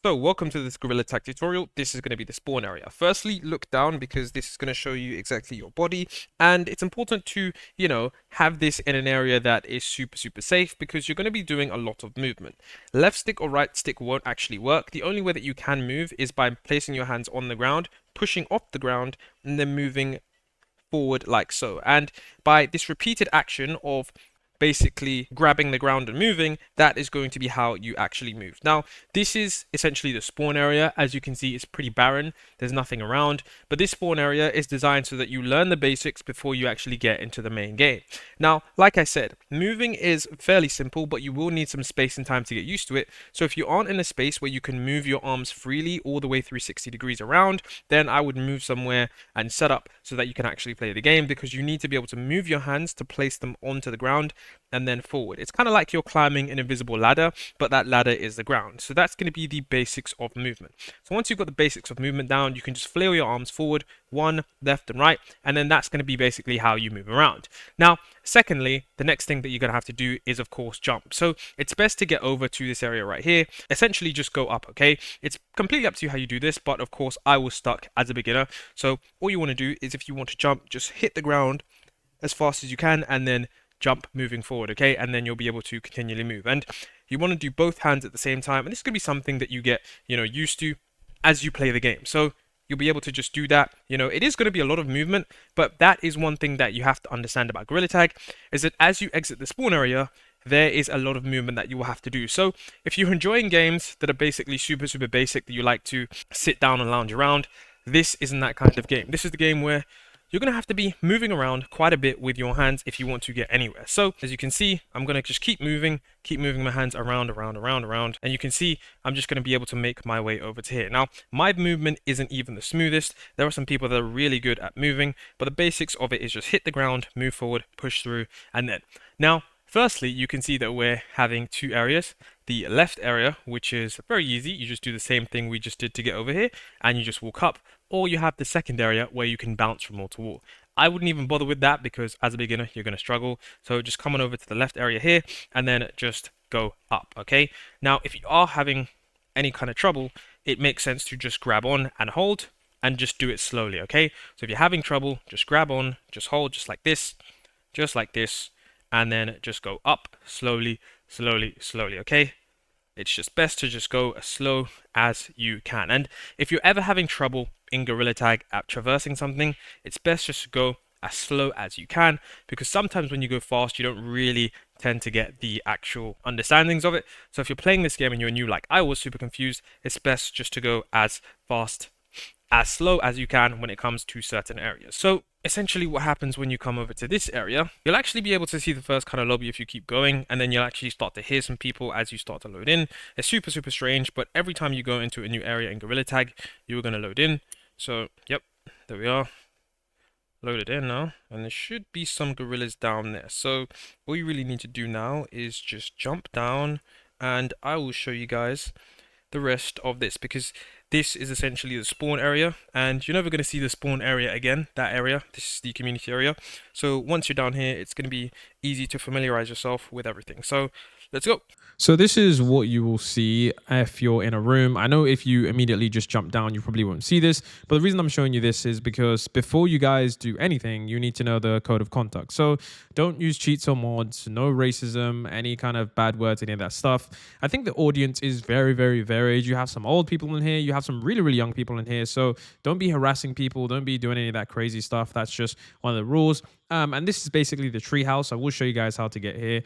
So welcome to this Gorilla Tag tutorial. This is going to be the spawn area. Firstly, look down because this is going to show you exactly your body. And it's important to, have this in an area that is super safe because you're going to be doing a lot of movement. Left stick or right stick won't actually work. The only way that you can move is by placing your hands on the ground, pushing off the ground, and then moving forward like so. And by this repeated action of basically grabbing the ground and moving, that is going to be how you actually move. Now, this is essentially the spawn area. As you can see, it's pretty barren. There's nothing around, but this spawn area is designed so that you learn the basics before you actually get into the main game. Now, like I said, moving is fairly simple, but you will need some space and time to get used to it. So if you aren't in a space where you can move your arms freely all the way 360 degrees around, then I would move somewhere and set up so that you can actually play the game, because you need to be able to move your hands to place them onto the ground and then forward. It's kind of like you're climbing an invisible ladder, but that ladder is the ground. So that's going to be the basics of movement. So once you've got the basics of movement down, you can just flail your arms forward, one, left and right, and then that's going to be basically how you move around. Now, secondly, the next thing that you're going to have to do is, of course, jump. So it's best to get over to this area right here. Essentially, just go up, okay? It's completely up to you how you do this, but of course, I was stuck as a beginner. So all you want to do is, if you want to jump, just hit the ground as fast as you can and then jump moving forward, okay? And then you'll be able to continually move. And you want to do both hands at the same time, and this could be something that you get, used to as you play the game. So you'll be able to just do that. It is going to be a lot of movement, but that is one thing that you have to understand about Gorilla Tag, is that as you exit the spawn area, there is a lot of movement that you will have to do. So if you're enjoying games that are basically super basic, that you like to sit down and lounge around, this isn't that kind of game. This is the game where you're going to have to be moving around quite a bit with your hands if you want to get anywhere. So as you can see, I'm going to just keep moving my hands around. And you can see I'm just going to be able to make my way over to here. Now, my movement isn't even the smoothest. There are some people that are really good at moving, but the basics of it is just hit the ground, move forward, push through, and then. Now, firstly, you can see that we're having two areas. The left area, which is very easy. You just do the same thing we just did to get over here, and you just walk up. Or you have the second area where you can bounce from wall to wall. I wouldn't even bother with that because as a beginner, you're going to struggle. So just come on over to the left area here and then just go up, okay? Now, if you are having any kind of trouble, it makes sense to just grab on and hold and just do it slowly, okay? So if you're having trouble, just grab on, just hold, just like this, and then just go up slowly, okay? It's just best to just go as slow as you can. And if you're ever having trouble in Gorilla Tag at traversing something, it's best just to go as slow as you can, because sometimes when you go fast, you don't really tend to get the actual understandings of it. So if you're playing this game and you're new, like I was super confused, it's best just to go as fast, as slow as you can when it comes to certain areas. So essentially what happens when you come over to this area, you'll actually be able to see the first kind of lobby if you keep going, and then you'll actually start to hear some people as you start to load in. It's super strange, but every time you go into a new area in Gorilla Tag, you're going to load in. So yep, there we are, loaded in now, and there should be some gorillas down there. So all you really need to do now is just jump down, and I will show you guys the rest of this, because this is essentially the spawn area, and you're never going to see the spawn area again, that area. This is the community area. So once you're down here, it's going to be easy to familiarize yourself with everything. So let's go. So this is what you will see if you're in a room. I know if you immediately just jump down, you probably won't see this. But the reason I'm showing you this is because before you guys do anything, you need to know the code of conduct. So don't use cheats or mods, no racism, any kind of bad words, any of that stuff. I think the audience is very varied. You have some old people in here. You have some really young people in here. So don't be harassing people. Don't be doing any of that crazy stuff. That's just one of the rules. And this is basically the treehouse. I will show you guys how to get here,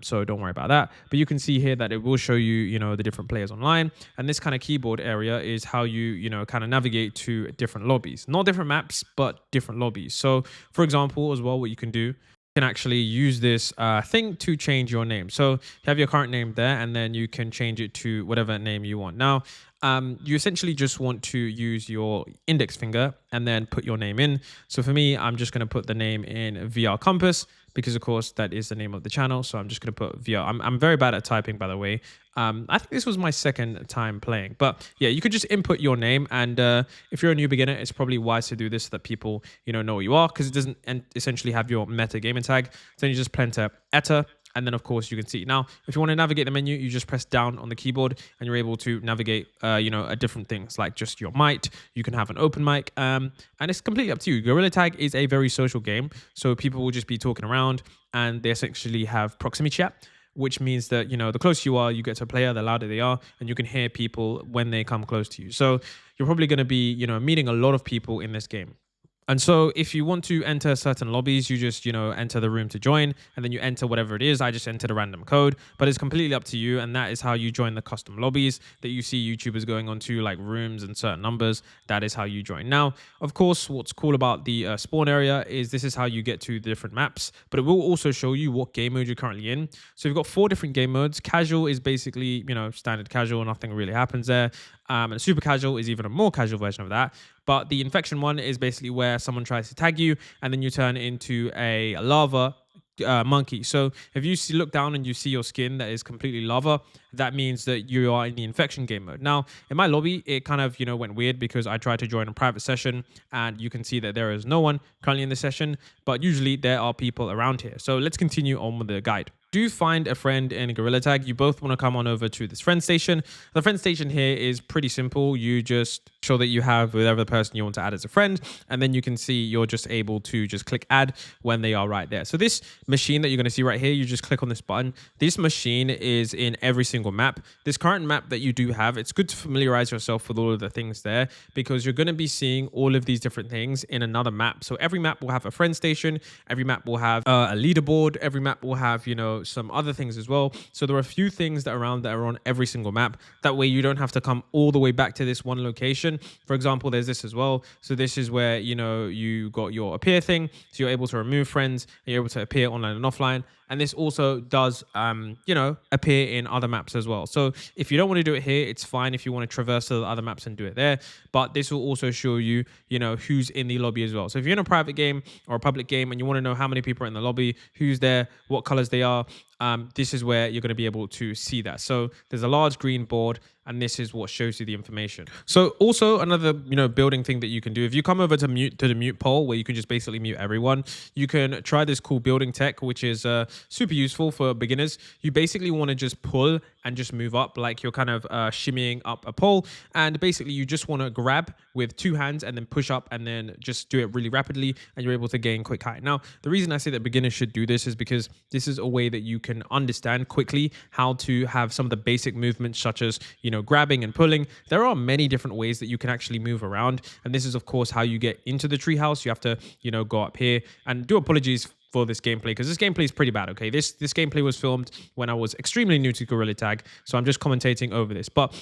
so don't worry about that. But you can see here that it will show you, the different players online. And this kind of keyboard area is how you, kind of navigate to different lobbies. Not different maps, but different lobbies. So, for example, as well, what you can do, can actually use this thing to change your name. So you have your current name there, and then you can change it to whatever name you want. Now, you essentially just want to use your index finger and then put your name in. So for me, I'm just going to put the name in VR Compass, because of course that is the name of the channel. So I'm just going to put VR. I'm very bad at typing, by the way. I think this was my second time playing, but yeah, you could just input your name. And if you're a new beginner, it's probably wise to do this so that people, know who you are, because it doesn't essentially have your meta gaming tag. So then you just enter And then, of course, you can see. Now, if you want to navigate the menu, you just press down on the keyboard and you're able to navigate, different things like just your mic. You can have an open mic, and it's completely up to you. Gorilla Tag is a very social game. So people will just be talking around and they essentially have proximity chat, which means that, the closer you are, you get to a player, the louder they are, and you can hear people when they come close to you. So you're probably going to be, meeting a lot of people in this game. And so if you want to enter certain lobbies, you just, enter the room to join, and then you enter whatever it is. I just entered a random code, but it's completely up to you. And that is how you join the custom lobbies that you see YouTubers going on to, like rooms and certain numbers. That is how you join. Now, of course, what's cool about the spawn area is this is how you get to the different maps, but it will also show you what game mode you're currently in. So you've got 4 different game modes. Casual is basically, standard casual. Nothing really happens there. And super casual is even a more casual version of that. But the infection one is basically where someone tries to tag you and then you turn into a lava monkey. So if you look down and you see your skin that is completely lava, that means that you are in the infection game mode. Now, in my lobby, it kind of, went weird because I tried to join a private session and you can see that there is no one currently in the session, but usually there are people around here. So let's continue on with the guide. Do find a friend in Gorilla Tag. You both want to come on over to this friend station. The friend station here is pretty simple. You just show that you have whatever the person you want to add as a friend, and then you can see you're just able to just click add when they are right there. So this machine that you're going to see right here, you just click on this button. This machine is in every single map. This current map that you do have, it's good to familiarize yourself with all of the things there because you're going to be seeing all of these different things in another map. So every map will have a friend station. Every map will have a leaderboard. Every map will have, some other things as well. So there are a few things that are on every single map. That way you don't have to come all the way back to this one location. For example, there's this as well. So this is where, you got your appear thing. So you're able to remove friends and you're able to appear online and offline. And this also does, appear in other maps as well. So if you don't want to do it here, it's fine if you want to traverse to the other maps and do it there. But this will also show you, who's in the lobby as well. So if you're in a private game or a public game and you want to know how many people are in the lobby, who's there, what colors they are, this is where you're going to be able to see that. So there's a large green board and this is what shows you the information. So also another, building thing that you can do, if you come over to the mute poll where you can just basically mute everyone, you can try this cool building tech, which is super useful for beginners. You basically want to just pull and just move up like you're kind of shimmying up a pole. And basically you just want to grab with 2 hands and then push up and then just do it really rapidly and you're able to gain quick height. Now, the reason I say that beginners should do this is because this is a way that you can understand quickly how to have some of the basic movements such as, grabbing and pulling. There are many different ways that you can actually move around. And this is, of course, how you get into the treehouse. You have to, go up here and do apologies for this gameplay because this gameplay is pretty bad. Okay, this gameplay was filmed when I was extremely new to Gorilla Tag, so I'm just commentating over this. But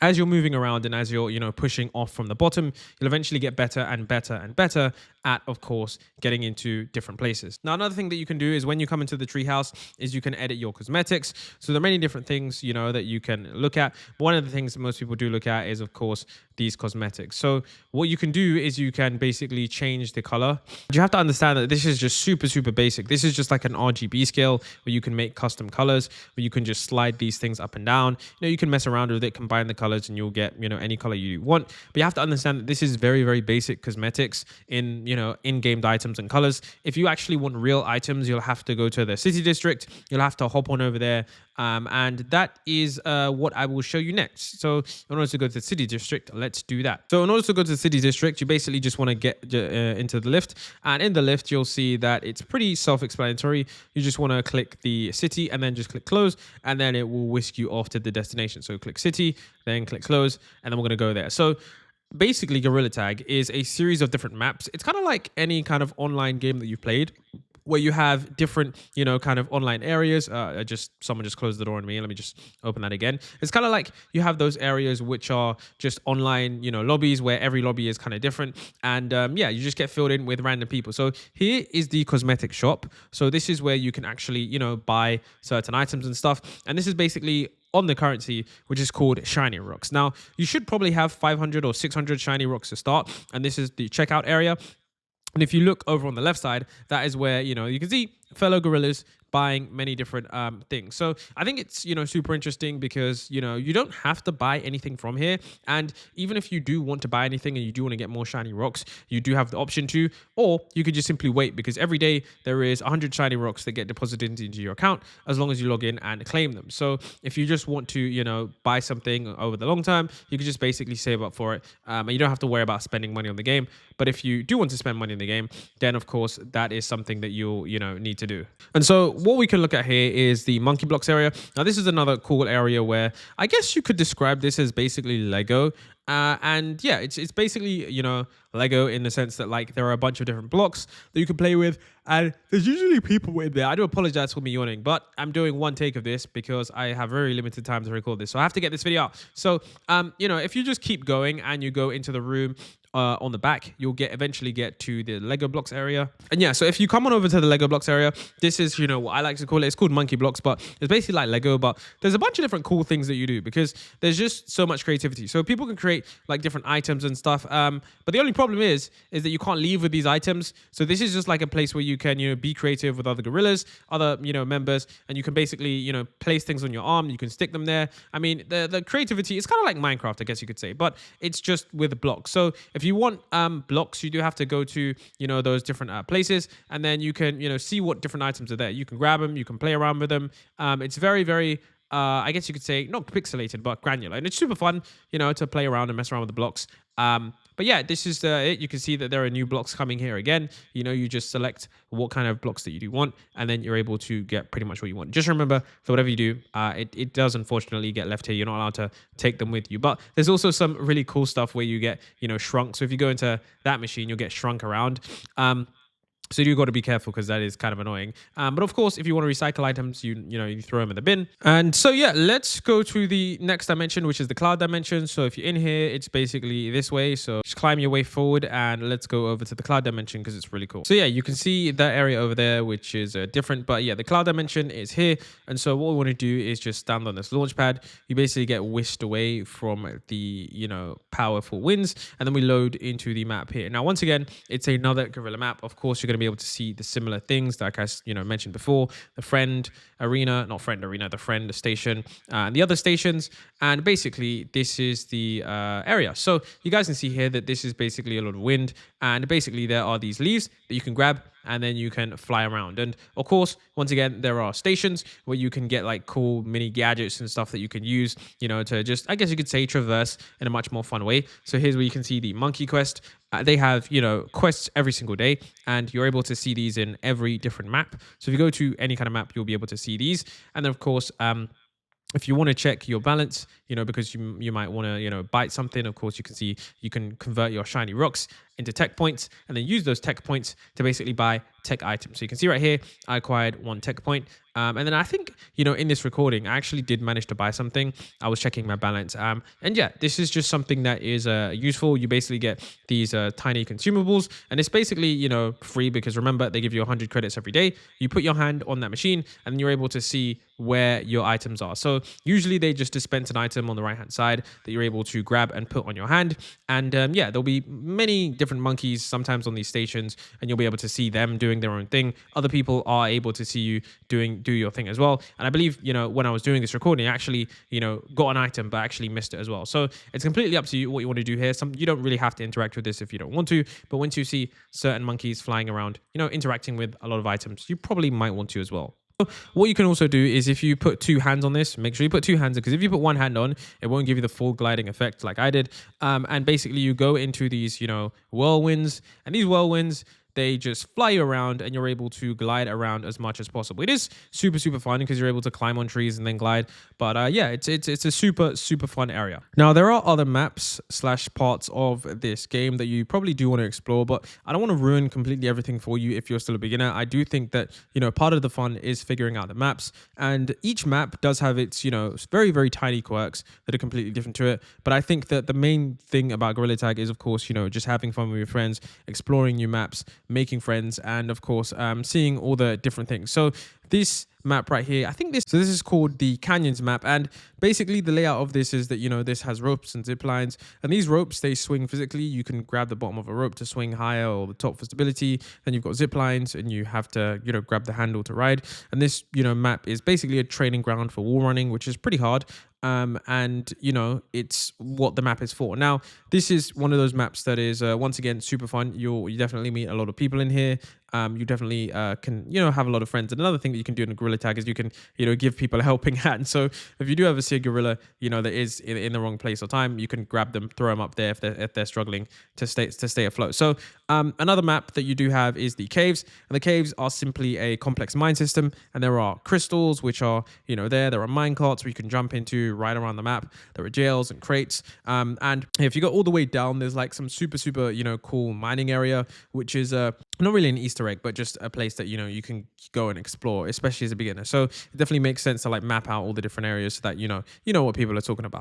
as you're moving around and as you're pushing off from the bottom, you'll eventually get better and better and better at, of course, getting into different places. Now, another thing that you can do is when you come into the treehouse is you can edit your cosmetics. So there are many different things, that you can look at. One of the things that most people do look at is, of course, these cosmetics. So what you can do is you can basically change the color. But you have to understand that this is just super, super basic. This is just like an RGB scale where you can make custom colors, where you can just slide these things up and down. You can mess around with it, combine the colors, and you'll get, any color you want. But you have to understand that this is very, very basic cosmetics in, in-game items and colors. If you actually want real items, you'll have to go to the city district. You'll have to hop on over there. And that is what I will show you next. So in order to go to the city district, let's do that. So in order to go to the city district, you basically just want to get into the lift. And in the lift, you'll see that it's pretty self-explanatory. You just want to click the city and then just click close. And then it will whisk you off to the destination. So click city, then click close, and then we're going to go there. So basically, Gorilla Tag is a series of different maps. It's kind of like any kind of online game that you've played, where you have different, kind of online areas. Someone just closed the door on me. Let me just open that again. It's kind of like you have those areas which are just online, lobbies where every lobby is kind of different. And you just get filled in with random people. So here is the cosmetic shop. So this is where you can actually, buy certain items and stuff. And this is basically on the currency, which is called shiny rocks. Now, you should probably have 500 or 600 shiny rocks to start. And this is the checkout area. And if you look over on the left side, that is where, you can see fellow gorillas buying many different things. So I think it's, super interesting because, you don't have to buy anything from here. And even if you do want to buy anything and you do want to get more shiny rocks, you do have the option to, or you could just simply wait, because every day there is 100 shiny rocks that get deposited into your account as long as you log in and claim them. So if you just want to, buy something over the long term, you can just basically save up for it. And you don't have to worry about spending money on the game. But if you do want to spend money in the game, then of course that is something that you'll, need to do. And so what we can look at here is the monkey blocks area. Now this is another cool area where I guess you could describe this as basically Lego. And yeah, it's basically, Lego in the sense that like there are a bunch of different blocks that you can play with, and there's usually people in there. I do apologize for me yawning, but I'm doing one take of this because I have very limited time to record this, so I have to get this video out. So if you just keep going and you go into the room on the back, you'll eventually get to the Lego blocks area. And yeah, so if you come on over to the Lego blocks area, this is, what I like to call it. It's called monkey blocks, but it's basically like Lego, but there's a bunch of different cool things that you do because there's just so much creativity. So people can create like different items and stuff. But the only problem is that you can't leave with these items. So this is just like a place where you can, be creative with other gorillas, other, members, and you can basically, place things on your arm. You can stick them there. I mean, the creativity is kind of like Minecraft, I guess you could say, but it's just with blocks. So if you want blocks, you do have to go to, those different places, and then you can, see what different items are there. You can grab them, you can play around with them. It's very, very, I guess you could say, not pixelated, but granular. And it's super fun, to play around and mess around with the blocks. But yeah, this is it. You can see that there are new blocks coming here again. You just select what kind of blocks that you do want, and then you're able to get pretty much what you want. Just remember, for whatever you do, it does unfortunately get left here. You're not allowed to take them with you. But there's also some really cool stuff where you get, shrunk. So if you go into that machine, you'll get shrunk around. So you got to be careful because that is kind of annoying. But of course, if you want to recycle items, you throw them in the bin. And so yeah, let's go to the next dimension, which is the cloud dimension. So if you're in here, it's basically this way. So just climb your way forward and let's go over to the cloud dimension because it's really cool. So yeah, you can see that area over there, which is different. But yeah, the cloud dimension is here. And so what we want to do is just stand on this launch pad. You basically get whisked away from the, powerful winds. And then we load into the map here. Now, once again, it's another gorilla map. Of course, you're going to be able to see the similar things like I mentioned before, the friend arena, not friend arena, the friend station, and the other stations. And basically this is the area. So you guys can see here that this is basically a lot of wind, and basically there are these leaves that you can grab and then you can fly around. And of course, once again, there are stations where you can get like cool mini gadgets and stuff that you can use, to just, I guess you could say, traverse in a much more fun way. So here's where you can see the monkey quest. They have, quests every single day, and you're able to see these in every different map. So if you go to any kind of map, you'll be able to see these. And then of course, if you want to check your balance, because you might want to, bite something, of course, you can see you can convert your shiny rocks into tech points and then use those tech points to basically buy tech items. So you can see right here, I acquired 1 tech point. And then I think, in this recording, I actually did manage to buy something. I was checking my balance. And yeah, this is just something that is useful. You basically get these tiny consumables, and it's basically, free because remember, they give you 100 credits every day. You put your hand on that machine and you're able to see where your items are. So usually they just dispense an item on the right hand side that you're able to grab and put on your hand. And yeah, there'll be many different monkeys sometimes on these stations, and you'll be able to see them doing their own thing. Other people are able to see you do your thing as well. And I believe, when I was doing this recording, I actually, got an item, but actually missed it as well. So it's completely up to you what you want to do here. You don't really have to interact with this if you don't want to, but once you see certain monkeys flying around, interacting with a lot of items, you probably might want to as well. What you can also do is if you put 2 hands on this, make sure you put 2 hands, because if you put 1 hand on, it won't give you the full gliding effect like I did. And basically you go into these, whirlwinds, and these whirlwinds, they just fly you around and you're able to glide around as much as possible. It is super, super fun because you're able to climb on trees and then glide. But yeah, it's a super, super fun area. Now, there are other maps / parts of this game that you probably do want to explore, but I don't want to ruin completely everything for you if you're still a beginner. I do think that, part of the fun is figuring out the maps, and each map does have its, very, very tiny quirks that are completely different to it. But I think that the main thing about Gorilla Tag is, of course, just having fun with your friends, exploring new maps, making friends, and of course seeing all the different things. So this map right here, I think this is called the Canyons map, and basically the layout of this is that, this has ropes and zip lines, and these ropes, they swing physically. You can grab the bottom of a rope to swing higher, or the top for stability. Then you've got zip lines, and you have to, grab the handle to ride. And this, map is basically a training ground for wall running, which is pretty hard. And it's what the map is for. Now, this is one of those maps that is once again super fun. You definitely meet a lot of people in here. You definitely can have a lot of friends. And another thing that you can do in a gorilla tag is you can give people a helping hand. So if you do ever see a gorilla that is in the wrong place or time, you can grab them, throw them up there if they're struggling to stay afloat. So another map that you do have is the caves, and the caves are simply a complex mine system. And there are crystals which are there are mine carts where you can jump into right around the map. There are jails and crates. And if you go all the way down, there's like some super cool mining area, which is not really an Easter egg, but just a place that you can go and explore, especially as a beginner. So it definitely makes sense to like map out all the different areas so that you know what people are talking about.